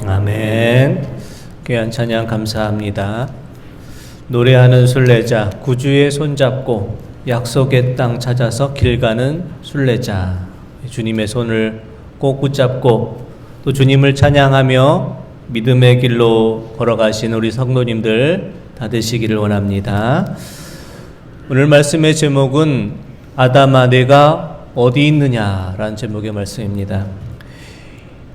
아멘. 귀한 찬양 감사합니다. 노래하는 순례자, 구주의 손잡고 약속의 땅 찾아서 길 가는 순례자, 주님의 손을 꼭 붙잡고 또 주님을 찬양하며 믿음의 길로 걸어가신 우리 성도님들 다 되시기를 원합니다. 오늘 말씀의 제목은 아담아 내가 어디 있느냐라는 제목의 말씀입니다.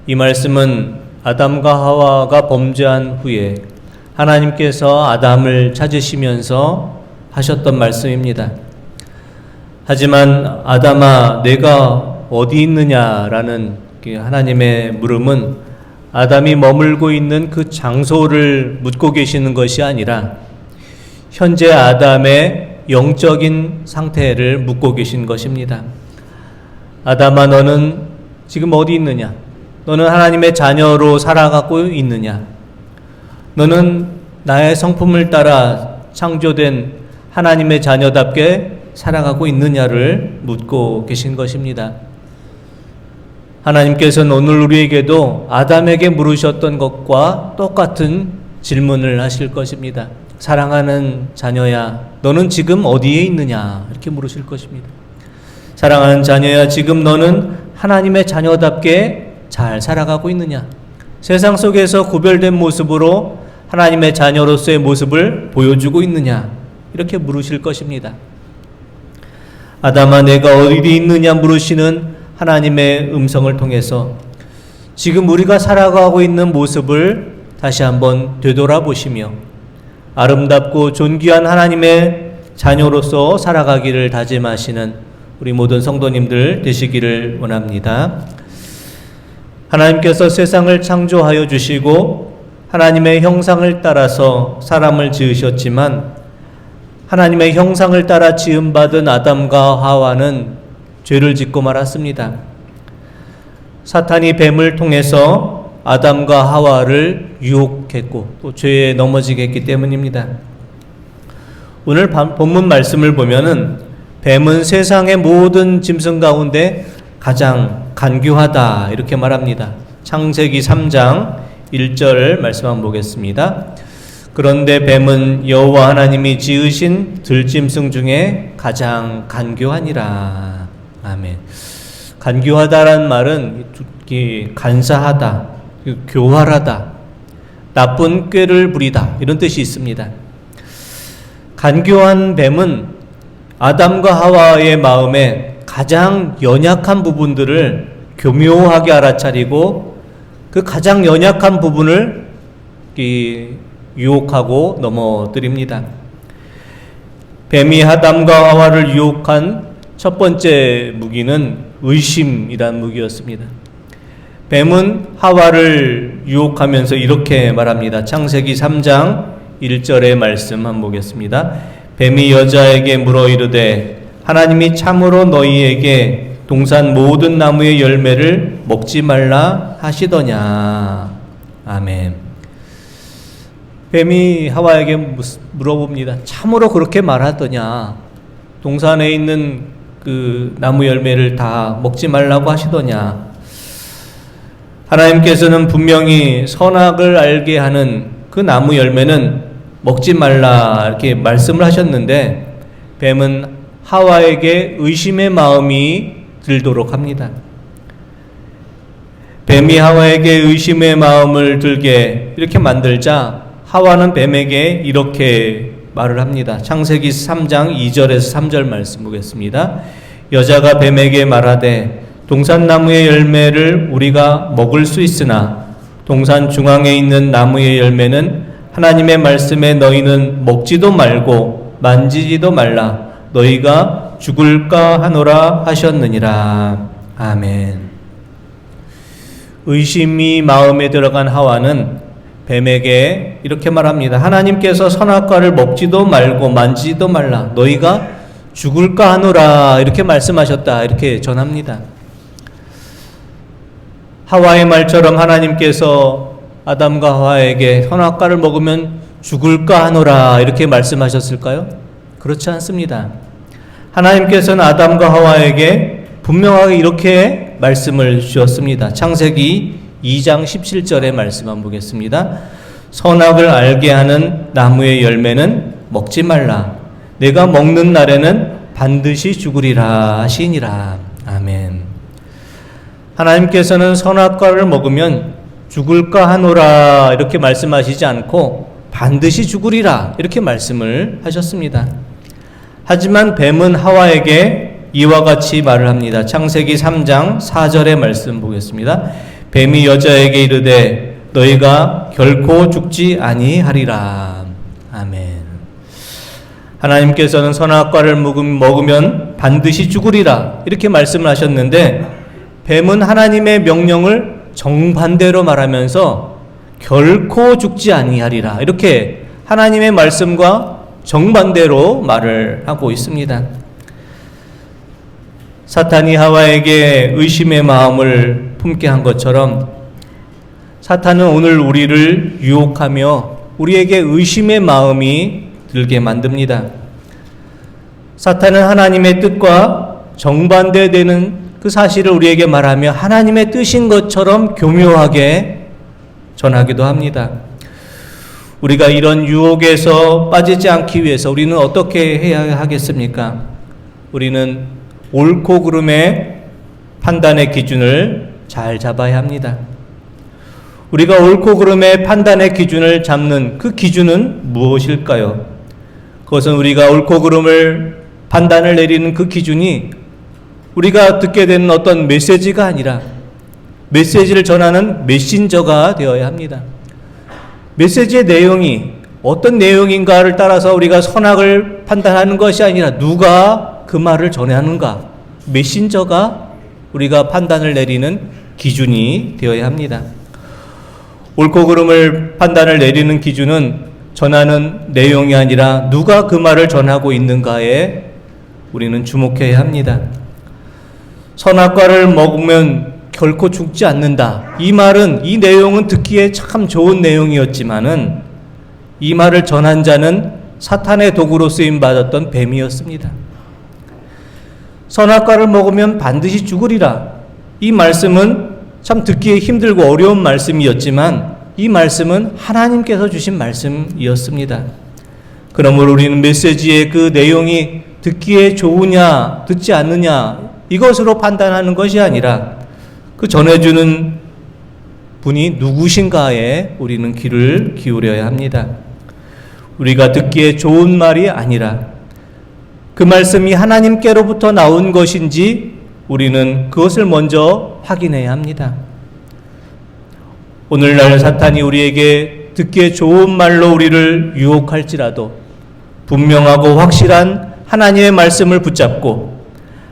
이 말씀은 아담과 하와가 범죄한 후에 하나님께서 아담을 찾으시면서 하셨던 말씀입니다. 하지만 아담아 내가 어디 있느냐라는 하나님의 물음은 아담이 머물고 있는 그 장소를 묻고 계시는 것이 아니라 현재 아담의 영적인 상태를 묻고 계신 것입니다. 아담아 너는 지금 어디 있느냐? 너는 하나님의 자녀로 살아가고 있느냐? 너는 나의 성품을 따라 창조된 하나님의 자녀답게 살아가고 있느냐를 묻고 계신 것입니다. 하나님께서는 오늘 우리에게도 아담에게 물으셨던 것과 똑같은 질문을 하실 것입니다. 사랑하는 자녀야, 너는 지금 어디에 있느냐? 이렇게 물으실 것입니다. 사랑하는 자녀야, 지금 너는 하나님의 자녀답게 잘 살아가고 있느냐? 세상 속에서 구별된 모습으로 하나님의 자녀로서의 모습을 보여주고 있느냐? 이렇게 물으실 것입니다. 아담아 내가 어디 있느냐 물으시는 하나님의 음성을 통해서 지금 우리가 살아가고 있는 모습을 다시 한번 되돌아보시며 아름답고 존귀한 하나님의 자녀로서 살아가기를 다짐하시는 우리 모든 성도님들 되시기를 원합니다. 하나님께서 세상을 창조하여 주시고 하나님의 형상을 따라서 사람을 지으셨지만 하나님의 형상을 따라 지음받은 아담과 하와는 죄를 짓고 말았습니다. 사탄이 뱀을 통해서 아담과 하와를 유혹했고 또 죄에 넘어지게 했기 때문입니다. 오늘 본문 말씀을 보면은 뱀은 세상의 모든 짐승 가운데 가장 간교하다 이렇게 말합니다. 창세기 3장 1절 말씀 한번 보겠습니다. 그런데 뱀은 여호와 하나님이 지으신 들짐승 중에 가장 간교하니라. 아멘. 간교하다라는 말은 간사하다, 교활하다, 나쁜 꾀를 부리다 이런 뜻이 있습니다. 간교한 뱀은 아담과 하와의 마음에 가장 연약한 부분들을 교묘하게 알아차리고 그 가장 연약한 부분을 유혹하고 넘어뜨립니다. 뱀이 아담과 하와를 유혹한 첫 번째 무기는 의심이란 무기였습니다. 뱀은 하와를 유혹하면서 이렇게 말합니다. 창세기 3장 1절의 말씀 한번 보겠습니다. 뱀이 여자에게 물어 이르되 하나님이 참으로 너희에게 동산 모든 나무의 열매를 먹지 말라 하시더냐. 아멘. 뱀이 하와에게 물어봅니다. 참으로 그렇게 말하더냐? 동산에 있는 그 나무 열매를 다 먹지 말라고 하시더냐? 하나님께서는 분명히 선악을 알게 하는 그 나무 열매는 먹지 말라 이렇게 말씀을 하셨는데 뱀은 하와에게 의심의 마음이 들도록 합니다. 뱀이 하와에게 의심의 마음을 들게 이렇게 만들자 하와는 뱀에게 이렇게 말을 합니다. 창세기 3장 2절에서 3절 말씀 보겠습니다. 여자가 뱀에게 말하되 동산나무의 열매를 우리가 먹을 수 있으나 동산 중앙에 있는 나무의 열매는 하나님의 말씀에 너희는 먹지도 말고 만지지도 말라 너희가 죽을까 하노라 하셨느니라. 아멘. 의심이 마음에 들어간 하와는 뱀에게 이렇게 말합니다. 하나님께서 선악과를 먹지도 말고 만지지도 말라 너희가 죽을까 하노라 이렇게 말씀하셨다 이렇게 전합니다. 하와의 말처럼 하나님께서 아담과 하와에게 선악과를 먹으면 죽을까 하노라 이렇게 말씀하셨을까요? 그렇지 않습니다. 하나님께서는 아담과 하와에게 분명하게 이렇게 말씀을 주셨습니다. 창세기 2장 17절의 말씀 한번 보겠습니다. 선악을 알게 하는 나무의 열매는 먹지 말라. 내가 먹는 날에는 반드시 죽으리라 하시니라. 아멘. 하나님께서는 선악과를 먹으면 죽을까 하노라 이렇게 말씀하시지 않고 반드시 죽으리라 이렇게 말씀을 하셨습니다. 하지만 뱀은 하와에게 이와 같이 말을 합니다. 창세기 3장 4절의 말씀 보겠습니다. 뱀이 여자에게 이르되 너희가 결코 죽지 아니하리라. 아멘. 하나님께서는 선악과를 먹으면 반드시 죽으리라 이렇게 말씀을 하셨는데 뱀은 하나님의 명령을 정반대로 말하면서 결코 죽지 아니하리라 이렇게 하나님의 말씀과 정반대로 말을 하고 있습니다. 사탄이 하와에게 의심의 마음을 품게 한 것처럼 사탄은 오늘 우리를 유혹하며 우리에게 의심의 마음이 들게 만듭니다. 사탄은 하나님의 뜻과 정반대되는 그 사실을 우리에게 말하며 하나님의 뜻인 것처럼 교묘하게 전하기도 합니다. 우리가 이런 유혹에서 빠지지 않기 위해서 우리는 어떻게 해야 하겠습니까? 우리는 옳고 그름의 판단의 기준을 잘 잡아야 합니다. 우리가 옳고 그름의 판단의 기준을 잡는 그 기준은 무엇일까요? 그것은 우리가 옳고 그름을 판단을 내리는 그 기준이 우리가 듣게 되는 어떤 메시지가 아니라 메시지를 전하는 메신저가 되어야 합니다. 메시지의 내용이 어떤 내용인가를 따라서 우리가 선악을 판단하는 것이 아니라 누가 그 말을 전하는가, 메신저가 우리가 판단을 내리는 기준이 되어야 합니다. 옳고 그름을 판단을 내리는 기준은 전하는 내용이 아니라 누가 그 말을 전하고 있는가에 우리는 주목해야 합니다. 선악과를 먹으면 결코 죽지 않는다. 이 말은, 이 내용은 듣기에 참 좋은 내용이었지만은 이 말을 전한 자는 사탄의 도구로 쓰임받았던 뱀이었습니다. 선악과를 먹으면 반드시 죽으리라. 이 말씀은 참 듣기에 힘들고 어려운 말씀이었지만 이 말씀은 하나님께서 주신 말씀이었습니다. 그러므로 우리는 메시지의 그 내용이 듣기에 좋으냐 듣지 않느냐 이것으로 판단하는 것이 아니라 그 전해주는 분이 누구신가에 우리는 귀를 기울여야 합니다. 우리가 듣기에 좋은 말이 아니라 그 말씀이 하나님께로부터 나온 것인지 우리는 그것을 먼저 확인해야 합니다. 오늘날 사탄이 우리에게 듣기에 좋은 말로 우리를 유혹할지라도 분명하고 확실한 하나님의 말씀을 붙잡고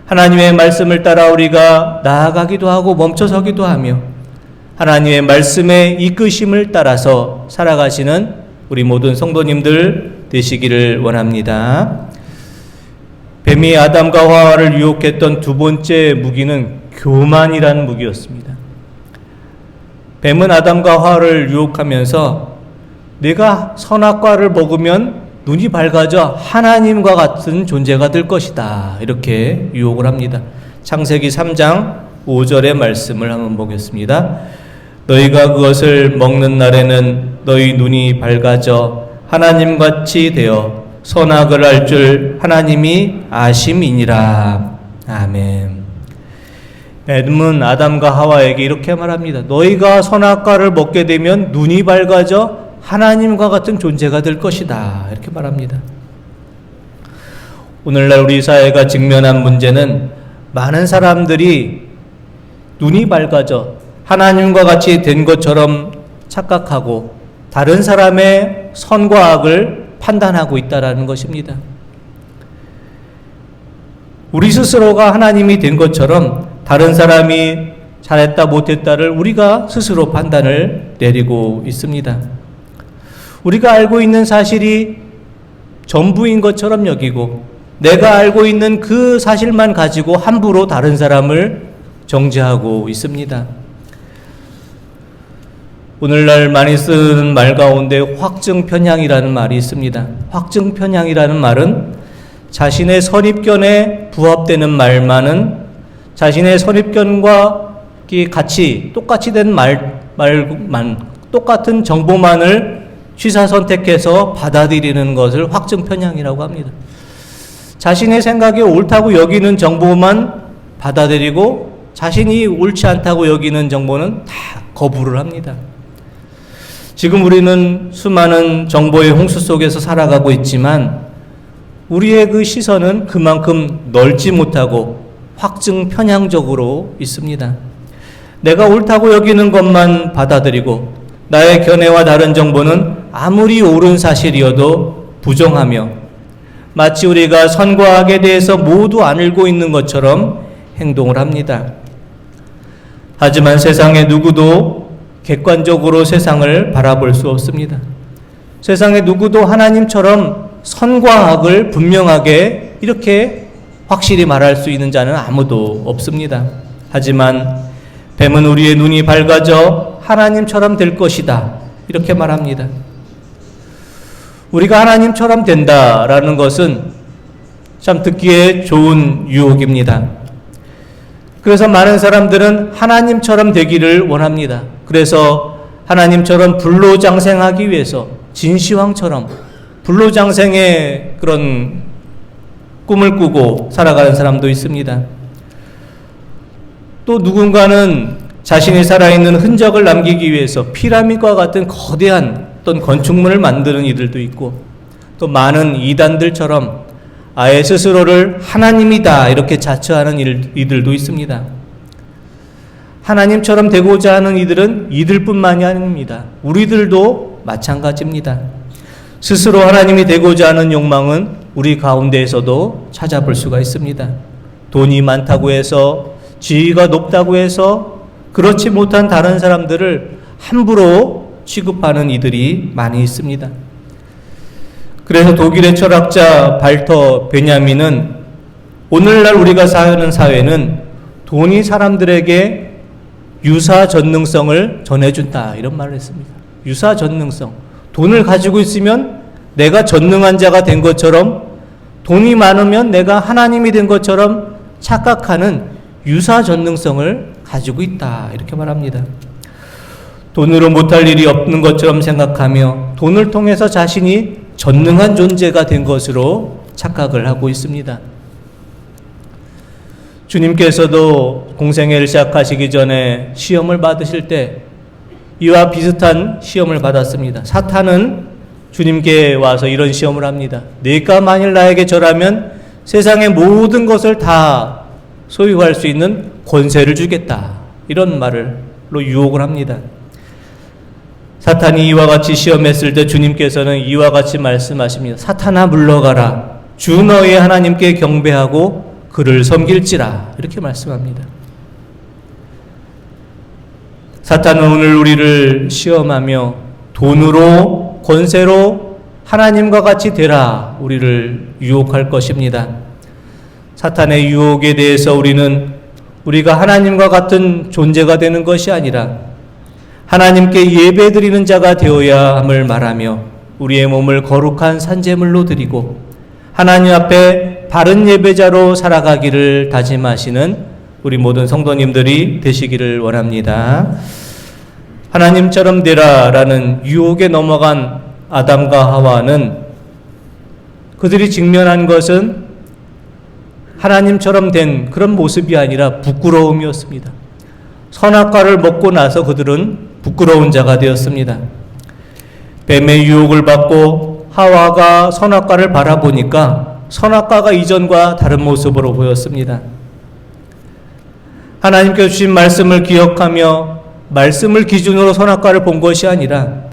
하나님의 말씀을 따라 우리가 나아가기도 하고 멈춰서기도 하며 하나님의 말씀의 이끄심을 따라서 살아가시는 우리 모든 성도님들 되시기를 원합니다. 뱀이 아담과 하와를 유혹했던 두 번째 무기는 교만이라는 무기였습니다. 뱀은 아담과 하와를 유혹하면서 내가 선악과를 먹으면 눈이 밝아져 하나님과 같은 존재가 될 것이다. 이렇게 유혹을 합니다. 창세기 3장 5절의 말씀을 한번 보겠습니다. 너희가 그것을 먹는 날에는 너희 눈이 밝아져 하나님같이 되어 선악을 알 줄 하나님이 아심이니라. 아멘. 뱀은 아담과 하와에게 이렇게 말합니다. 너희가 선악과를 먹게 되면 눈이 밝아져 하나님과 같은 존재가 될 것이다. 이렇게 말합니다. 오늘날 우리 사회가 직면한 문제는 많은 사람들이 눈이 밝아져 하나님과 같이 된 것처럼 착각하고 다른 사람의 선과 악을 판단하고 있다라는 것입니다. 우리 스스로가 하나님이 된 것처럼 다른 사람이 잘했다 못했다를 우리가 스스로 판단을 내리고 있습니다. 우리가 알고 있는 사실이 전부인 것처럼 여기고 내가 알고 있는 그 사실만 가지고 함부로 다른 사람을 정죄하고 있습니다. 오늘날 많이 쓰는 말 가운데 확증편향이라는 말이 있습니다. 확증편향이라는 말은 자신의 선입견에 부합되는 말만은 자신의 선입견과 같이 똑같이 된 말만 똑같은 정보만을 취사 선택해서 받아들이는 것을 확증 편향이라고 합니다. 자신의 생각이 옳다고 여기는 정보만 받아들이고 자신이 옳지 않다고 여기는 정보는 다 거부를 합니다. 지금 우리는 수많은 정보의 홍수 속에서 살아가고 있지만 우리의 그 시선은 그만큼 넓지 못하고 확증 편향적으로 있습니다. 내가 옳다고 여기는 것만 받아들이고 나의 견해와 다른 정보는 아무리 옳은 사실이어도 부정하며 마치 우리가 선과 악에 대해서 모두 알고 있는 것처럼 행동을 합니다. 하지만 세상에 누구도 객관적으로 세상을 바라볼 수 없습니다. 세상에 누구도 하나님처럼 선과 악을 분명하게 이렇게 확실히 말할 수 있는 자는 아무도 없습니다. 하지만 뱀은 우리의 눈이 밝아져 하나님처럼 될 것이다 이렇게 말합니다. 우리가 하나님처럼 된다라는 것은 참 듣기에 좋은 유혹입니다. 그래서 많은 사람들은 하나님처럼 되기를 원합니다. 그래서 하나님처럼 불로장생하기 위해서 진시황처럼 불로장생의 그런 꿈을 꾸고 살아가는 사람도 있습니다. 또 누군가는 자신이 살아있는 흔적을 남기기 위해서 피라미드와 같은 거대한 어떤 건축물을 만드는 이들도 있고, 또 많은 이단들처럼 아예 스스로를 하나님이다 이렇게 자처하는 이들도 있습니다. 하나님처럼 되고자 하는 이들은 이들뿐만이 아닙니다. 우리들도 마찬가지입니다. 스스로 하나님이 되고자 하는 욕망은 우리 가운데에서도 찾아볼 수가 있습니다. 돈이 많다고 해서, 지위가 높다고 해서 그렇지 못한 다른 사람들을 함부로 취급하는 이들이 많이 있습니다. 그래서 독일의 철학자 발터 베냐민은 오늘날 우리가 사는 사회는 돈이 사람들에게 유사 전능성을 전해준다 이런 말을 했습니다. 유사 전능성. 돈을 가지고 있으면 내가 전능한 자가 된 것처럼, 돈이 많으면 내가 하나님이 된 것처럼 착각하는 유사 전능성을 가지고 있다 이렇게 말합니다. 돈으로 못할 일이 없는 것처럼 생각하며 돈을 통해서 자신이 전능한 존재가 된 것으로 착각을 하고 있습니다. 주님께서도 공생애를 시작하시기 전에 시험을 받으실 때 이와 비슷한 시험을 받았습니다. 사탄은 주님께 와서 이런 시험을 합니다. 네가 만일 나에게 절하면 세상의 모든 것을 다 소유할 수 있는 권세를 주겠다. 이런 말로 유혹을 합니다. 사탄이 이와 같이 시험했을 때 주님께서는 이와 같이 말씀하십니다. 사탄아 물러가라. 주 너의 하나님께 경배하고 그를 섬길지라. 이렇게 말씀합니다. 사탄은 오늘 우리를 시험하며 돈으로, 권세로 하나님과 같이 되라 우리를 유혹할 것입니다. 사탄의 유혹에 대해서 우리가 하나님과 같은 존재가 되는 것이 아니라 하나님께 예배드리는 자가 되어야 함을 말하며 우리의 몸을 거룩한 산제물로 드리고 하나님 앞에 바른 예배자로 살아가기를 다짐하시는 우리 모든 성도님들이 되시기를 원합니다. 하나님처럼 되라라는 유혹에 넘어간 아담과 하와는 그들이 직면한 것은 하나님처럼 된 그런 모습이 아니라 부끄러움이었습니다. 선악과를 먹고 나서 그들은 부끄러운 자가 되었습니다. 뱀의 유혹을 받고 하와가 선악과를 바라보니까 선악과가 이전과 다른 모습으로 보였습니다. 하나님께서 주신 말씀을 기억하며 말씀을 기준으로 선악과를 본 것이 아니라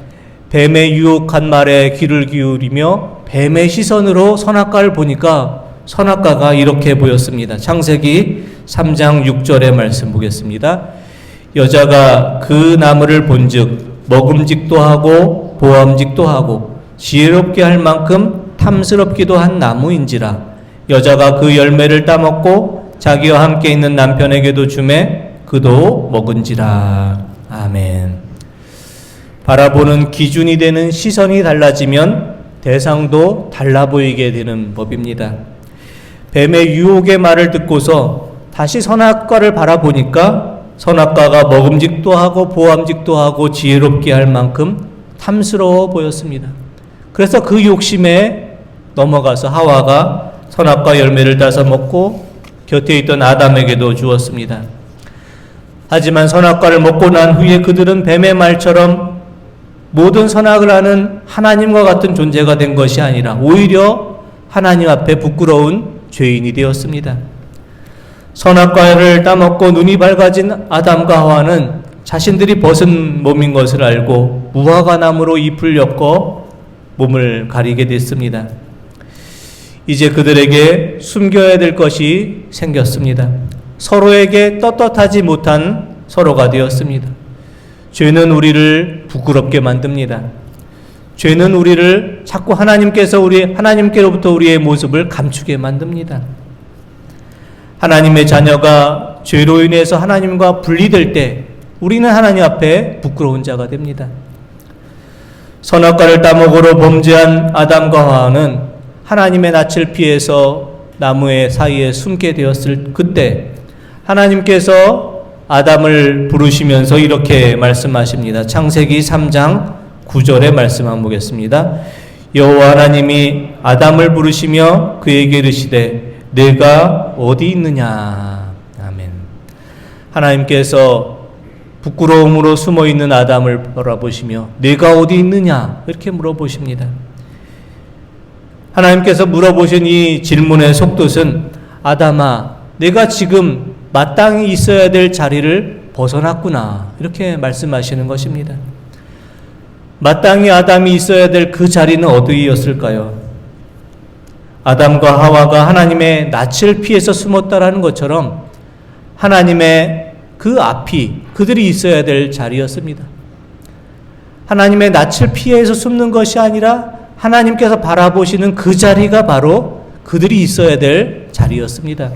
뱀의 유혹한 말에 귀를 기울이며 뱀의 시선으로 선악과를 보니까 선악과가 이렇게 보였습니다. 창세기 3장 6절의 말씀 보겠습니다. 여자가 그 나무를 본즉 먹음직도 하고 보암직도 하고 지혜롭게 할 만큼 탐스럽기도 한 나무인지라. 여자가 그 열매를 따먹고 자기와 함께 있는 남편에게도 주매 그도 먹은지라. 아멘. 바라보는 기준이 되는 시선이 달라지면 대상도 달라 보이게 되는 법입니다. 뱀의 유혹의 말을 듣고서 다시 선악과를 바라보니까 선악과가 먹음직도 하고 보암직도 하고 지혜롭게 할 만큼 탐스러워 보였습니다. 그래서 그 욕심에 넘어가서 하와가 선악과 열매를 따서 먹고 곁에 있던 아담에게도 주었습니다. 하지만 선악과를 먹고 난 후에 그들은 뱀의 말처럼 모든 선악을 하는 하나님과 같은 존재가 된 것이 아니라 오히려 하나님 앞에 부끄러운 죄인이 되었습니다. 선악과를 따먹고 눈이 밝아진 아담과 하와는 자신들이 벗은 몸인 것을 알고 무화과 나무로 잎을 엮어 몸을 가리게 됐습니다. 이제 그들에게 숨겨야 될 것이 생겼습니다. 서로에게 떳떳하지 못한 서로가 되었습니다. 죄는 우리를 부끄럽게 만듭니다. 죄는 우리를 자꾸 하나님께로부터 우리의 모습을 감추게 만듭니다. 하나님의 자녀가 죄로 인해서 하나님과 분리될 때 우리는 하나님 앞에 부끄러운 자가 됩니다. 선악과를 따먹으로 범죄한 아담과 하와는 하나님의 낯을 피해서 나무의 사이에 숨게 되었을 그때 하나님께서 아담을 부르시면서 이렇게 말씀하십니다. 창세기 3장 9절의 말씀 한번 보겠습니다. 여호와 하나님이 아담을 부르시며 그에게 이르시되 내가 어디 있느냐. 아멘. 하나님께서 부끄러움으로 숨어있는 아담을 바라보시며 내가 어디 있느냐 이렇게 물어보십니다. 하나님께서 물어보신 이 질문의 속뜻은 아담아 내가 지금 마땅히 있어야 될 자리를 벗어났구나 이렇게 말씀하시는 것입니다. 마땅히 아담이 있어야 될 그 자리는 어디였을까요? 아담과 하와가 하나님의 낯을 피해서 숨었다라는 것처럼 하나님의 그 앞이 그들이 있어야 될 자리였습니다. 하나님의 낯을 피해서 숨는 것이 아니라 하나님께서 바라보시는 그 자리가 바로 그들이 있어야 될 자리였습니다.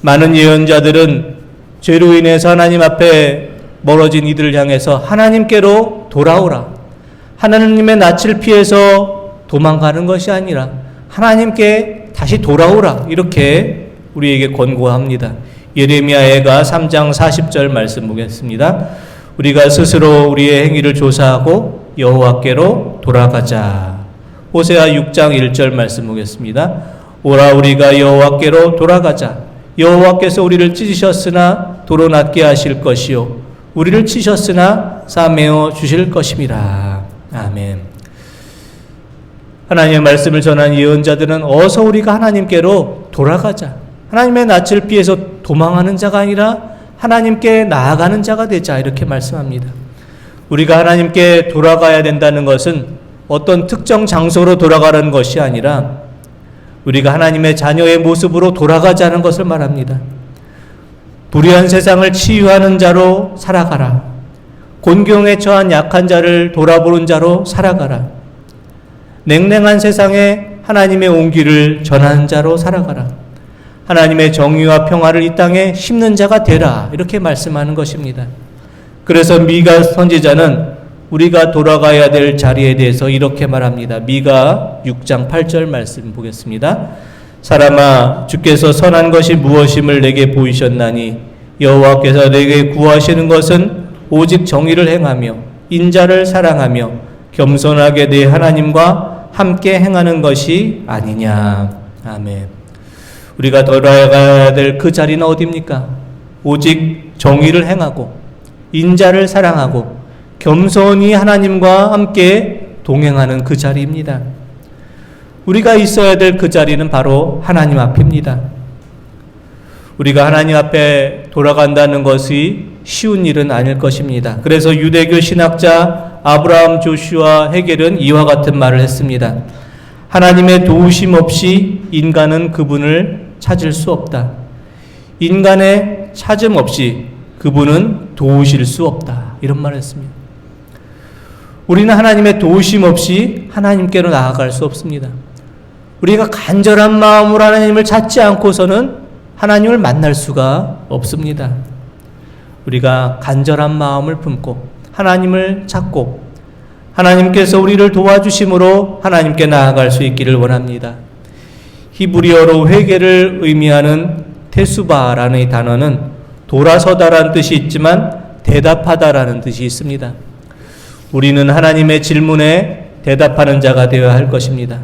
많은 예언자들은 죄로 인해서 하나님 앞에 멀어진 이들을 향해서 하나님께로 돌아오라. 하나님의 낯을 피해서 도망가는 것이 아니라 하나님께 다시 돌아오라. 이렇게 우리에게 권고합니다. 예레미야가 3장 40절 말씀 보겠습니다. 우리가 스스로 우리의 행위를 조사하고 여호와께로 돌아가자. 호세아 6장 1절 말씀 보겠습니다. 오라 우리가 여호와께로 돌아가자. 여호와께서 우리를 찢으셨으나 도로 낫게 하실 것이요 우리를 치셨으나 싸매어 주실 것임이라. 아멘. 하나님의 말씀을 전한 예언자들은 어서 우리가 하나님께로 돌아가자. 하나님의 낯을 피해서 도망하는 자가 아니라 하나님께 나아가는 자가 되자 이렇게 말씀합니다. 우리가 하나님께 돌아가야 된다는 것은 어떤 특정 장소로 돌아가는 것이 아니라 우리가 하나님의 자녀의 모습으로 돌아가자는 것을 말합니다. 불의한 세상을 치유하는 자로 살아가라. 곤경에 처한 약한 자를 돌아보는 자로 살아가라. 냉랭한 세상에 하나님의 온기를 전하는 자로 살아가라. 하나님의 정의와 평화를 이 땅에 심는 자가 되라. 이렇게 말씀하는 것입니다. 그래서 미가 선지자는 우리가 돌아가야 될 자리에 대해서 이렇게 말합니다. 미가 6장 8절 말씀 보겠습니다. 사람아 주께서 선한 것이 무엇임을 내게 보이셨나니 여호와께서 내게 구하시는 것은 오직 정의를 행하며 인자를 사랑하며 겸손하게 내 하나님과 함께 행하는 것이 아니냐. 아멘. 우리가 돌아가야 될 그 자리는 어디입니까? 오직 정의를 행하고 인자를 사랑하고 겸손히 하나님과 함께 동행하는 그 자리입니다. 우리가 있어야 될 그 자리는 바로 하나님 앞입니다. 우리가 하나님 앞에 돌아간다는 것이 쉬운 일은 아닐 것입니다. 그래서 유대교 신학자 아브라함 조슈아 헤겔은 이와 같은 말을 했습니다. 하나님의 도우심 없이 인간은 그분을 찾을 수 없다. 인간의 찾음 없이 그분은 도우실 수 없다. 이런 말을 했습니다. 우리는 하나님의 도우심 없이 하나님께로 나아갈 수 없습니다. 우리가 간절한 마음으로 하나님을 찾지 않고서는 하나님을 만날 수가 없습니다. 우리가 간절한 마음을 품고 하나님을 찾고 하나님께서 우리를 도와주심으로 하나님께 나아갈 수 있기를 원합니다. 히브리어로 회개를 의미하는 테수바라는 이 단어는 돌아서다라는 뜻이 있지만 대답하다라는 뜻이 있습니다. 우리는 하나님의 질문에 대답하는 자가 되어야 할 것입니다.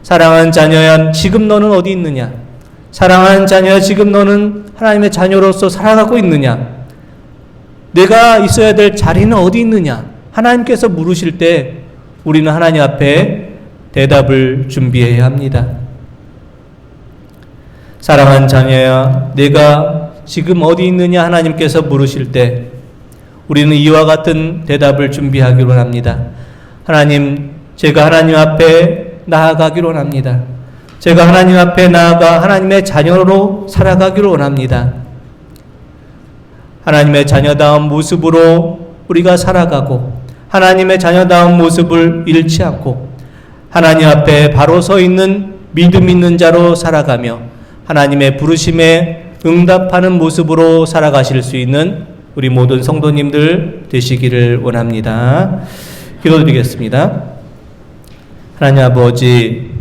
사랑하는 자녀야, 지금 너는 어디 있느냐? 사랑하는 자녀야, 지금 너는 하나님의 자녀로서 살아가고 있느냐? 내가 있어야 될 자리는 어디 있느냐? 하나님께서 물으실 때 우리는 하나님 앞에 대답을 준비해야 합니다. 사랑하는 자녀야, 내가 지금 어디 있느냐? 하나님께서 물으실 때 우리는 이와 같은 대답을 준비하기로 합니다. 하나님, 제가 하나님 앞에 나아가기로 합니다. 제가 하나님 앞에 나아가 하나님의 자녀로 살아가기로 원합니다. 하나님의 자녀다운 모습으로 우리가 살아가고 하나님의 자녀다운 모습을 잃지 않고 하나님 앞에 바로 서 있는 믿음 있는 자로 살아가며 하나님의 부르심에 응답하는 모습으로 살아가실 수 있는 우리 모든 성도님들 되시기를 원합니다. 기도드리겠습니다. 하나님 아버지,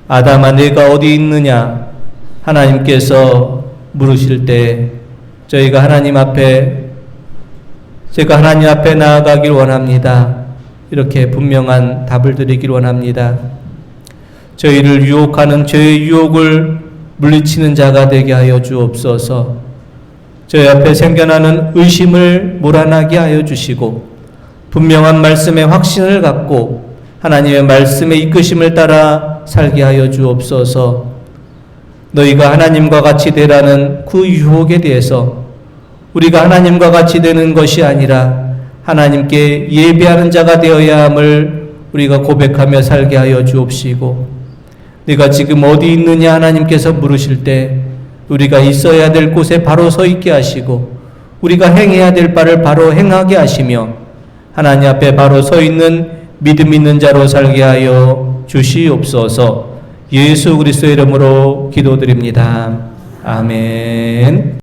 아담아 내가 어디 있느냐 하나님께서 물으실 때 저희가 제가 하나님 앞에 나아가길 원합니다. 이렇게 분명한 답을 드리길 원합니다. 저희를 유혹하는 죄의 유혹을 물리치는 자가 되게 하여 주옵소서. 저희 앞에 생겨나는 의심을 몰아나게 하여 주시고 분명한 말씀의 확신을 갖고 하나님의 말씀의 이끄심을 따라 살게 하여 주옵소서. 너희가 하나님과 같이 되라는 그 유혹에 대해서 우리가 하나님과 같이 되는 것이 아니라 하나님께 예배하는 자가 되어야 함을 우리가 고백하며 살게 하여 주옵시고, 네가 지금 어디 있느냐 하나님께서 물으실 때 우리가 있어야 될 곳에 바로 서 있게 하시고 우리가 행해야 될 바를 바로 행하게 하시며 하나님 앞에 바로 서 있는 믿음 있는 자로 살게 하여 주시옵소서. 예수 그리스도의 이름으로 기도드립니다. 아멘.